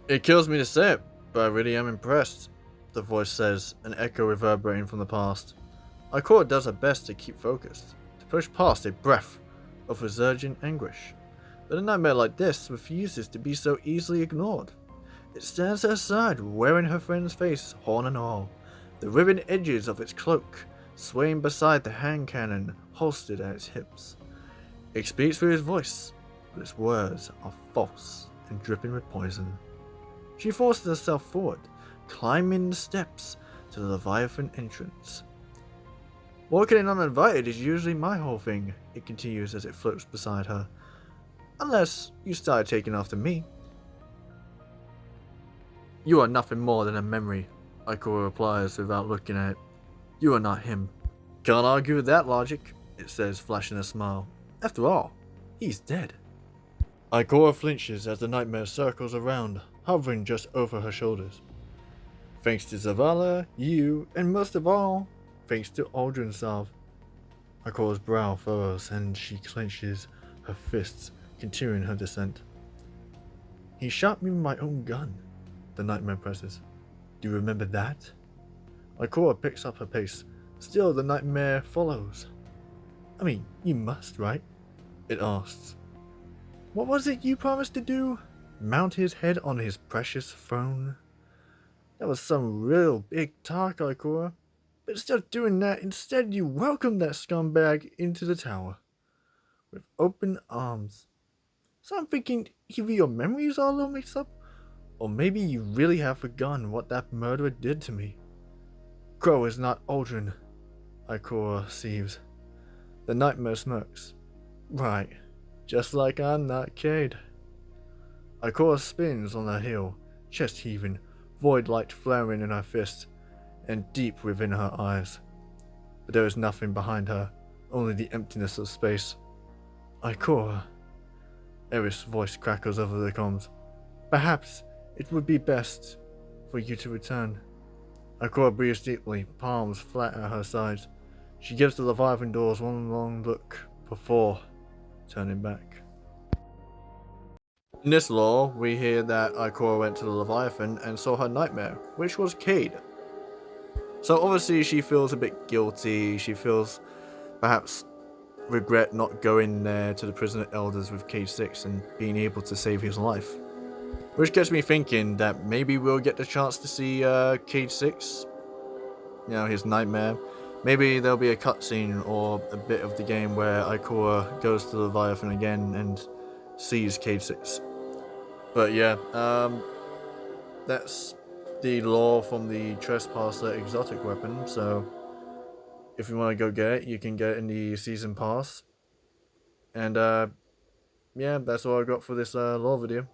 It kills me to say it, but I really am impressed, the voice says, an echo reverberating from the past. Ikora does her best to keep focused, to push past a breath of resurgent anguish. But a nightmare like this refuses to be so easily ignored. It stands at her side, wearing her friend's face, horn and all, the ribbon edges of its cloak swaying beside the hand cannon holstered at its hips. It speaks through his voice, but its words are false and dripping with poison. She forces herself forward, climbing the steps to the Leviathan entrance. Walking in uninvited is usually my whole thing, it continues as it floats beside her. Unless you start taking after me. You are nothing more than a memory, Ikora replies without looking at it. You are not him. Can't argue with that logic, it says, flashing a smile. After all, he's dead. Ikora flinches as the nightmare circles around, hovering just over her shoulders. Thanks to Zavala, you, and most of all, thanks to Aldrin Salve. Ikora's brow furrows and she clenches her fists, continuing her descent. He shot me with my own gun, the nightmare presses. Do you remember that? Ikora picks up her pace. Still, the nightmare follows. I mean, you must, right? It asks. What was it you promised to do? Mount his head on his precious throne? That was some real big talk, Ikora. But instead of doing that, instead you welcomed that scumbag into the tower. With open arms. So I'm thinking either your memories are a little mixed up, or maybe you really have forgotten what that murderer did to me. Crow is not Aldrin, Ikora seethes. The nightmare smirks. Right, just like I'm not Cade. Ikora spins on her heel, chest heaving, void light flaring in her fist, and deep within her eyes. But there is nothing behind her, only the emptiness of space. Ikora. Eris' voice crackles over the comms. Perhaps it would be best for you to return. Ikora breathes deeply, palms flat at her sides. She gives the Leviathan doors one long look before turning back. In this lore, we hear that Ikora went to the Leviathan and saw her nightmare, which was Cade. So obviously she feels a bit guilty, she feels perhaps regret not going there to the prisoner elders with Cade 6 and being able to save his life. Which gets me thinking that maybe we'll get the chance to see Cade 6, his nightmare. Maybe there'll be a cutscene or a bit of the game where Ikora goes to Leviathan again and sees Cade 6. But yeah, that's the lore from the Trespasser exotic weapon, so if you want to go get it, you can get it in the season pass. And yeah, that's all I got for this lore video.